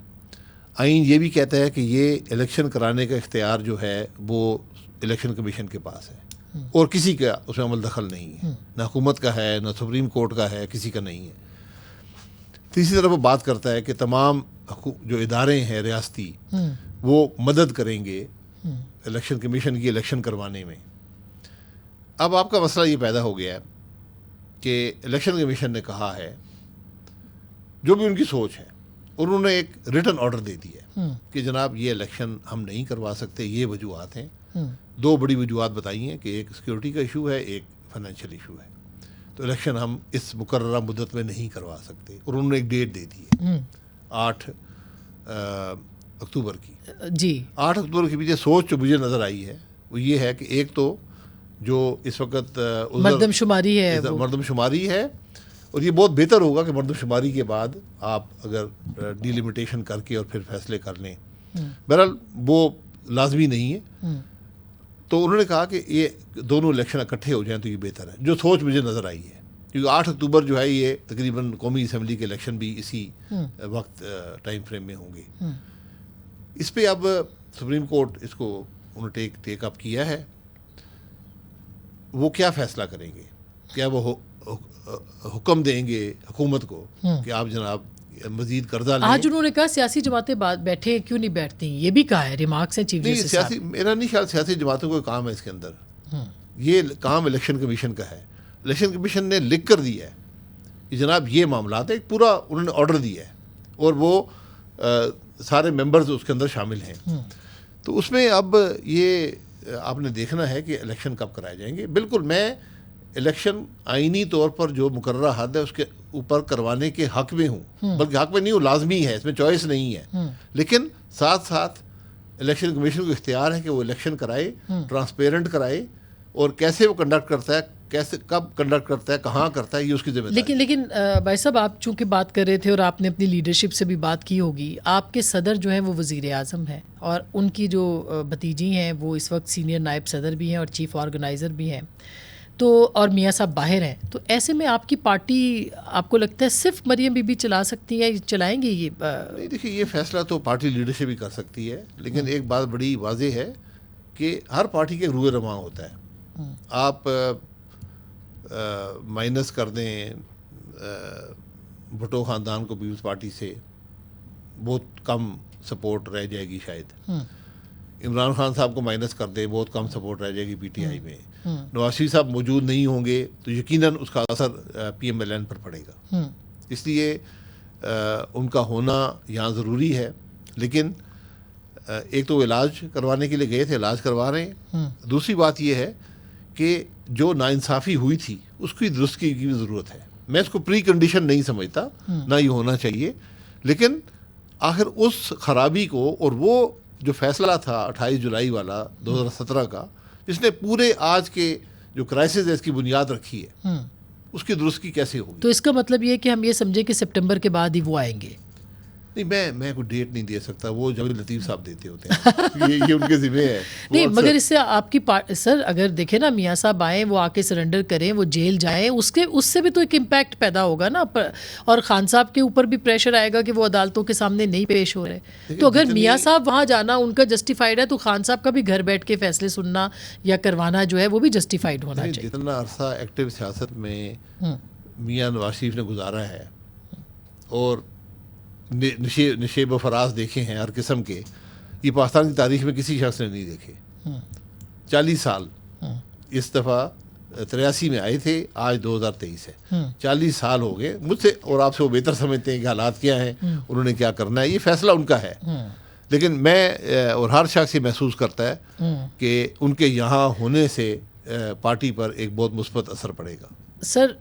آئین یہ بھی کہتا ہے کہ یہ الیکشن کرانے کا اختیار جو ہے وہ الیکشن کمیشن کے پاس ہے، اور کسی کا اس میں عمل دخل نہیں ہے، نہ حکومت کا ہے، نہ سپریم کورٹ کا ہے، کسی کا نہیں ہے۔ تیسری طرف وہ بات کرتا ہے کہ تمام جو ادارے ہیں ریاستی وہ مدد کریں گے الیکشن کمیشن کی الیکشن کروانے میں۔ اب آپ کا مسئلہ یہ پیدا ہو گیا ہے کہ الیکشن کمیشن نے کہا ہے، جو بھی ان کی سوچ ہے، انہوں نے ایک ریٹن آرڈر دے دیا ہے کہ جناب یہ الیکشن ہم نہیں کروا سکتے، یہ وجوہات ہیں۔ 2 بڑی وجوہات بتائی ہیں کہ ایک سیکورٹی کا ایشو ہے، ایک فائنینشیل ایشو ہے، تو الیکشن ہم اس مقررہ مدت میں نہیں کروا سکتے، اور انہوں نے ایک ڈیٹ دے دی ہے 8 اکتوبر کی۔ جی 8 اکتوبر کے پیچھے سوچ جو مجھے نظر آئی ہے وہ یہ ہے کہ ایک تو جو اس وقت مردم شماری ہے، مردم شماری ہے، اور یہ بہت بہتر ہوگا کہ مردم شماری کے بعد آپ اگر ڈیلیمیٹیشن کر کے اور پھر فیصلے کر لیں، بہرحال وہ لازمی نہیں ہے۔ تو انہوں نے کہا کہ یہ دونوں الیکشن اکٹھے ہو جائیں تو یہ بہتر ہے، جو سوچ مجھے نظر آئی ہے، کیونکہ 8 اکتوبر جو ہے یہ تقریباً قومی اسمبلی کے الیکشن بھی اسی وقت ٹائم فریم میں ہوں گے۔ اس پہ اب سپریم کورٹ اس کو انہوں نے ٹیک اپ کیا ہے، وہ کیا فیصلہ کریں گے؟ کیا وہ حکم دیں گے حکومت کو کہ آپ جناب مزید قرضہ لیں؟ آج انہوں نے کہا سیاسی جماعتیں بیٹھے کیوں نہیں بیٹھتی، یہ بھی کہا ہے، ریمارکس ہیں چیف جسٹس صاحب۔ میرا نہیں خیال سیاسی جماعتوں کو کام ہے اس کے اندر، یہ کام الیکشن کمیشن کا ہے۔ الیکشن کمیشن نے لکھ کر دیا ہے کہ جناب یہ معاملات ہے، ایک پورا انہوں نے آرڈر دیا ہے، اور وہ سارے ممبرز اس کے اندر شامل ہیں۔ تو اس میں اب یہ آپ نے دیکھنا ہے کہ الیکشن کب کرائے جائیں گے۔ بالکل میں الیکشن آئینی طور پر جو مقررہ حد ہے اس کے اوپر کروانے کے حق میں ہوں، بلکہ حق میں نہیں ہوں، لازمی ہے، اس میں چوائس نہیں ہے، لیکن ساتھ ساتھ الیکشن کمیشن کو اختیار ہے کہ وہ الیکشن کرائے، ٹرانسپیرنٹ کرائے، اور کیسے وہ کنڈکٹ کرتا ہے، کیسے کب کنڈکٹ کرتا ہے، کہاں کرتا ہے، یہ اس کی ذمہ داری۔ لیکن بھائی صاحب آپ چونکہ بات کر رہے تھے اور آپ نے اپنی لیڈرشپ سے بھی بات کی ہوگی، آپ کے صدر جو ہیں وہ وزیر اعظم ہیں، اور ان کی جو بھتیجی ہیں وہ اس وقت سینئر نائب صدر بھی ہیں اور چیف آرگنائزر بھی ہیں، تو اور میاں صاحب باہر ہیں، تو ایسے میں آپ کی پارٹی آپ کو لگتا ہے صرف مریم بی بی چلا سکتی ہے، چلائیں گے یہ؟ نہیں، دیکھیے یہ فیصلہ تو پارٹی لیڈرشپ ہی کر سکتی ہے، لیکن ایک بات بڑی واضح ہے کہ ہر پارٹی کے روح رواں ہوتا ہے۔ آپ مائنس کر دیں بھٹو خاندان کو پیپلز پارٹی سے، بہت کم سپورٹ رہ جائے گی شاید۔ عمران خان صاحب کو مائنس کر دیں، بہت کم سپورٹ رہ جائے گی پی ٹی آئی میں۔ نواز شریف صاحب موجود نہیں ہوں گے تو یقیناً اس کا اثر پی ایم ایل این پر پڑے گا، اس لیے ان کا ہونا یہاں ضروری ہے۔ لیکن ایک تو وہ علاج کروانے کے لیے گئے تھے، علاج کروا رہے ہیں، دوسری بات یہ ہے کہ جو ناانصافی ہوئی تھی اس کی درستگی کی بھی ضرورت ہے۔ میں اس کو پری کنڈیشن نہیں سمجھتا، نہ یہ ہونا چاہیے، لیکن آخر اس خرابی کو، اور وہ جو فیصلہ تھا 28 جولائی والا 2017 کا، جس نے پورے آج کے جو کرائسس ہے اس کی بنیاد رکھی ہے، اس کی درستگی کیسے ہوگی؟ تو اس کا مطلب یہ ہے کہ ہم یہ سمجھیں کہ سپٹمبر کے بعد ہی وہ آئیں گے؟ نہیں، میں کوئی ڈیٹ نہیں دے سکتا، وہ جب لطیف صاحب دیتے ہوتے ہیں، یہ ان کے ذمہ ہے۔ نہیں، مگر اس سے آپ کی سر اگر دیکھیں نا، میاں صاحب آئیں، وہ آ کے سرنڈر کریں، وہ جیل جائیں، اس سے بھی تو ایک امپیکٹ پیدا ہوگا نا، اور خان صاحب کے اوپر بھی پریشر آئے گا کہ وہ عدالتوں کے سامنے نہیں پیش ہو رہے۔ تو اگر میاں صاحب وہاں جانا ان کا جسٹیفائڈ ہے، تو خان صاحب کا بھی گھر بیٹھ کے فیصلے سننا یا کروانا جو ہے وہ بھی جسٹیفائڈ ہونا چاہیے۔ جتنا عرصہ ایکٹیو سیاست میں میاں نواز شریف نے گزارا ہے، اور نشیب و فراز دیکھے ہیں ہر قسم کے، یہ پاکستان کی تاریخ میں کسی شخص نے نہیں دیکھے۔ 40 سال، اس دفعہ 83 میں آئے تھے، آج 2023 ہے، 40 سال ہو گئے۔ مجھ سے اور آپ سے وہ بہتر سمجھتے ہیں کہ حالات کیا ہیں، انہوں نے کیا کرنا ہے، یہ فیصلہ ان کا ہے، لیکن میں اور ہر شخص یہ محسوس کرتا ہے کہ ان کے یہاں ہونے سے پارٹی پر ایک بہت مثبت اثر پڑے گا۔ سر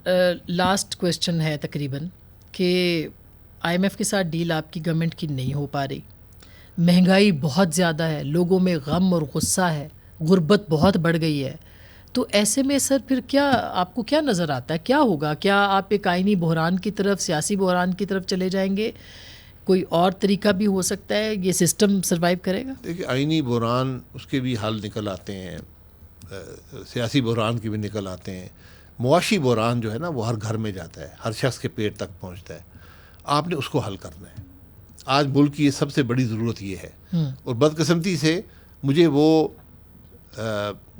لاسٹ کویسچن ہے تقریباً کہ آئی ایم ایف کے ساتھ ڈیل آپ کی گورنمنٹ کی نہیں ہو پا رہی، مہنگائی بہت زیادہ ہے، لوگوں میں غم اور غصہ ہے، غربت بہت بڑھ گئی ہے، تو ایسے میں سر پھر کیا آپ کو کیا نظر آتا ہے، کیا ہوگا؟ کیا آپ ایک آئینی بحران کی طرف، سیاسی بحران کی طرف چلے جائیں گے، کوئی اور طریقہ بھی ہو سکتا ہے؟ یہ سسٹم سروائیو کرے گا؟ دیکھیے آئینی بحران اس کے بھی حل نکل آتے ہیں، سیاسی بحران کے بھی نکل آتے ہیں، معاشی بحران جو ہے نا وہ ہر گھر میں جاتا ہے، ہر شخص کے پیٹ تک پہنچتا ہے. آپ نے اس کو حل کرنا ہے. آج ملک کی یہ سب سے بڑی ضرورت یہ ہے، اور بدقسمتی سے مجھے وہ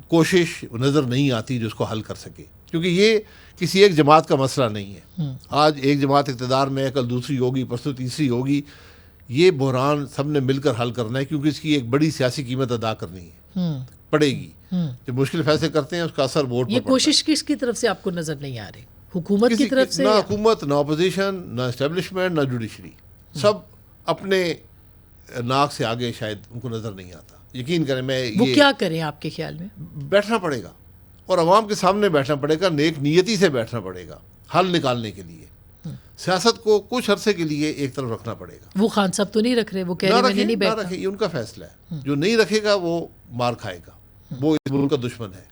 کوشش نظر نہیں آتی جو اس کو حل کر سکے، کیونکہ یہ کسی ایک جماعت کا مسئلہ نہیں ہے. آج ایک جماعت اقتدار میں ہے، کل دوسری ہوگی، پرسوں تیسری ہوگی. یہ بحران سب نے مل کر حل کرنا ہے، کیونکہ اس کی ایک بڑی سیاسی قیمت ادا کرنی ہے، پڑے گی. جب مشکل فیصلے کرتے ہیں اس کا اثر ووٹ پر یہ کوشش کس کی طرف سے آپ کو نظر نہیں آ رہی؟ حکومت کی طرف سے؟ نہ حکومت، نہ اپوزیشن، نہ اسٹیبلشمنٹ، نہ جوڈیشری، سب اپنے ناک سے آگے شاید ان کو نظر نہیں آتا. یقین کریں میں وہ کیا کریں آپ کے خیال میں؟ بیٹھنا پڑے گا اور عوام کے سامنے بیٹھنا پڑے گا، نیک نیتی سے بیٹھنا پڑے گا حل نکالنے کے لیے. سیاست کو کچھ عرصے کے لیے ایک طرف رکھنا پڑے گا. وہ خان صاحب تو نہیں رکھ رہے، وہ کہہ رہے ہیں نہیں بیٹھنا. یہ ان کا فیصلہ ہے. جو نہیں رکھے گا وہ مار کھائے گا، وہ اس ملک کا دشمن ہے.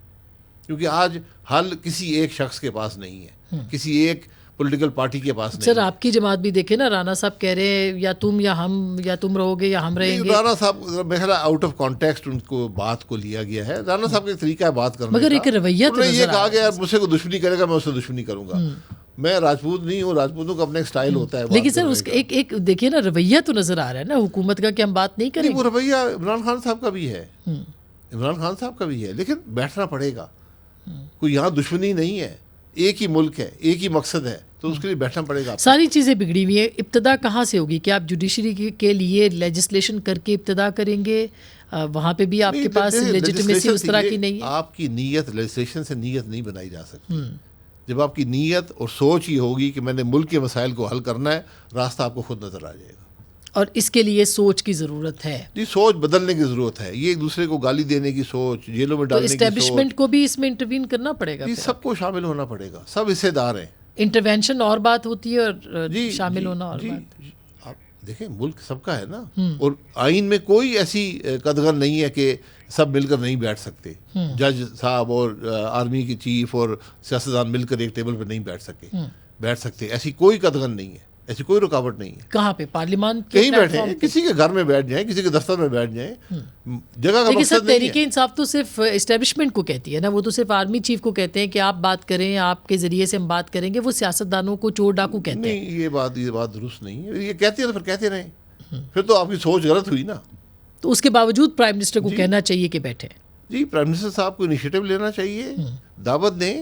کیونکہ آج حل کسی ایک شخص کے پاس نہیں ہے، کسی ایک پولیٹیکل پارٹی کے پاس نہیں. سر آپ کی جماعت بھی دیکھیں نا، رانا صاحب کہہ رہے ہیں یا تم یا ہم، یا تم رہو گے یا ہم رہیں گے. رانا صاحب میرا خیال آؤٹ آف کانٹیکسٹ ان کو بات کو لیا گیا ہے. رانا صاحب کا طریقہ ہے بات کرنے کا، مگر ایک رویہ تو یہ کہا گیا مجھ سے کوئی دشمنی کرے گا میں اس سے دشمنی کروں گا. میں راجپوت نہیں ہوں، راجپوتوں کا اپنا ایک سٹائل ہوتا ہے. لیکن سر اس ایک دیکھیے نا رویہ تو نظر آ رہا ہے نا حکومت کا کہ ہم بات نہیں کریں. وہ رویہ عمران خان صاحب کا بھی ہے، عمران خان صاحب کا بھی ہے، لیکن بیٹھنا پڑے گا. کوئی یہاں دشمنی نہیں ہے، ایک ہی ملک ہے، ایک ہی مقصد ہے، تو اس کے لیے بیٹھنا پڑے گا. ساری چیزیں بگڑی ہوئی ہیں. ابتدا کہاں سے ہوگی؟ کہ آپ جوڈیشری کے لیے لیجسلیشن کر کے ابتدا کریں گے؟ وہاں پہ بھی آپ کے پاس لیجیٹمیسی اس طرح کی نہیں ہے. آپ کی نیت، لیجسلیشن سے نیت نہیں بنائی جا سکتی. جب آپ کی نیت اور سوچ یہ ہوگی کہ میں نے ملک کے مسائل کو حل کرنا ہے، راستہ آپ کو خود نظر آ جائے گا. اور اس کے لیے سوچ کی ضرورت ہے. جی سوچ بدلنے کی ضرورت ہے. یہ ایک دوسرے کو گالی دینے کی سوچ، جیلوں میں ڈالنے کی سوچ، اسٹیبلشمنٹ کو بھی اس میں انٹروین کرنا پڑے گا. سب کو شامل ہونا پڑے گا، سب حصے دار ہیں. انٹروینشن اور بات ہوتی ہے اور شامل ہونا اور بات. آپ دیکھیں ملک سب کا ہے نا، اور آئین میں کوئی ایسی قدغن نہیں ہے کہ سب مل کر نہیں بیٹھ سکتے. جج صاحب اور آرمی کی چیف اور سیاستدان مل کر ایک ٹیبل پہ نہیں بیٹھ سکتے. ایسی کوئی قدغن نہیں ہے، ایسی کوئی رکاوٹ نہیں ہے. کہاں پہ؟ پارلیمان کہیں بیٹھے ہیں، کسی کے گھر میں بیٹھ جائیں، کسی کے دفتر میں بیٹھ جائیں، جگہ کا مقصد نہیں ہے. تحریک انصاف تو صرف اسٹیبلشمنٹ کو کہتی ہے نا، وہ تو صرف آرمی چیف کو کہتے ہیں کہ آپ بات کریں، آپ کے ذریعے سے ہم بات کریں گے. وہ سیاستدانوں کو چور ڈاکو کہتے ہیں. نہیں، یہ بات درست نہیں ہے. یہ کہتے ہیں تو پھر کہتے رہیں، پھر تو آپ کی سوچ غلط ہوئی نا. تو اس کے باوجود پرائم منسٹر کو کہنا چاہیے کہ بیٹھے. جی پرائم منسٹر صاحب کو انیشیٹو لینا چاہیے، دعوت دیں.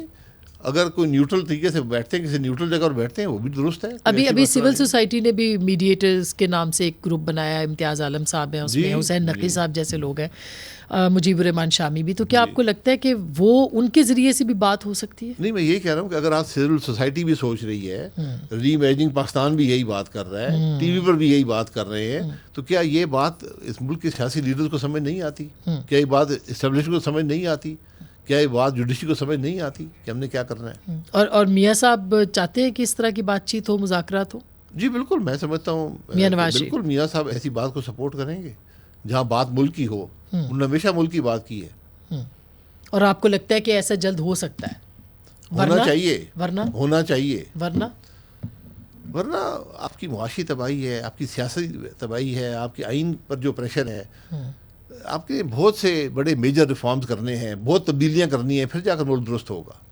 اگر کوئی نیوٹرل طریقے سے بیٹھتے ہیں، کسی نیوٹرل جگہ پر بیٹھتے ہیں، وہ بھی درست ہے. ابھی سول سوسائٹی نے بھی میڈیٹرز کے نام سے ایک گروپ بنایا. امتیاز عالم صاحب ہیں اس میں، حسین نقی صاحب جیسے لوگ ہیں، مجیب الرحمان شامی بھی. تو کیا آپ کو لگتا ہے کہ وہ ان کے ذریعے سے بھی بات ہو سکتی ہے؟ نہیں، میں یہی کہہ رہا ہوں کہ اگر آج سول سوسائٹی بھی سوچ رہی ہے، ری امیجننگ پاکستان بھی یہی بات کر رہا ہے، ٹی وی پر بھی یہی بات کر رہے ہیں، تو کیا یہ بات اس ملک کے سیاسی لیڈرز کو سمجھ نہیں آتی؟ کیا یہ بات اسٹیبلشمنٹ کو سمجھ نہیں آتی؟ کیا یہ بات جوڈیشری کو سمجھ نہیں آتی کہ ہم نے کیا کرنا ہے؟ اور میاں صاحب چاہتے ہیں کہ اس طرح کی بات چیت ہو، مذاکرات ہو؟ جی بالکل، میں سمجھتا ہوں میاں نواز شریف بالکل میاں صاحب ایسی بات کو سپورٹ کریں گے جہاں بات ملک کی ہو. انہوں نے ہمیشہ ملک کی بات کی ہے. اور آپ کو لگتا ہے کہ ایسا جلد ہو سکتا ہے؟ ہونا چاہیے، ہونا چاہیے. ورنہ آپ کی معاشی تباہی ہے، آپ کی سیاسی تباہی ہے، آپ کے آئین پر جو پریشر ہے، آپ کے بہت سے بڑے میجر ریفارمز کرنے ہیں، بہت تبدیلیاں کرنی ہیں، پھر جا کر ملک درست ہوگا.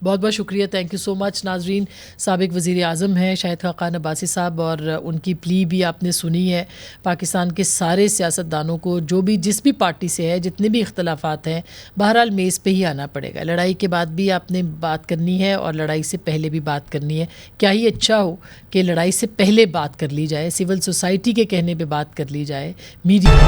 بہت بہت شکریہ، تھینک یو سو مچ. ناظرین، سابق وزیر اعظم ہیں شاہد خاقان عباسی صاحب، اور ان کی پلی بھی آپ نے سنی ہے. پاکستان کے سارے سیاستدانوں کو جس بھی پارٹی سے ہے، جتنے بھی اختلافات ہیں، بہرحال میز پہ ہی آنا پڑے گا. لڑائی کے بعد بھی آپ نے بات کرنی ہے اور لڑائی سے پہلے بھی بات کرنی ہے. کیا ہی اچھا ہو کہ لڑائی سے پہلے بات کر لی جائے، سول سوسائٹی کے کہنے پہ بات کر لی جائے. میڈیا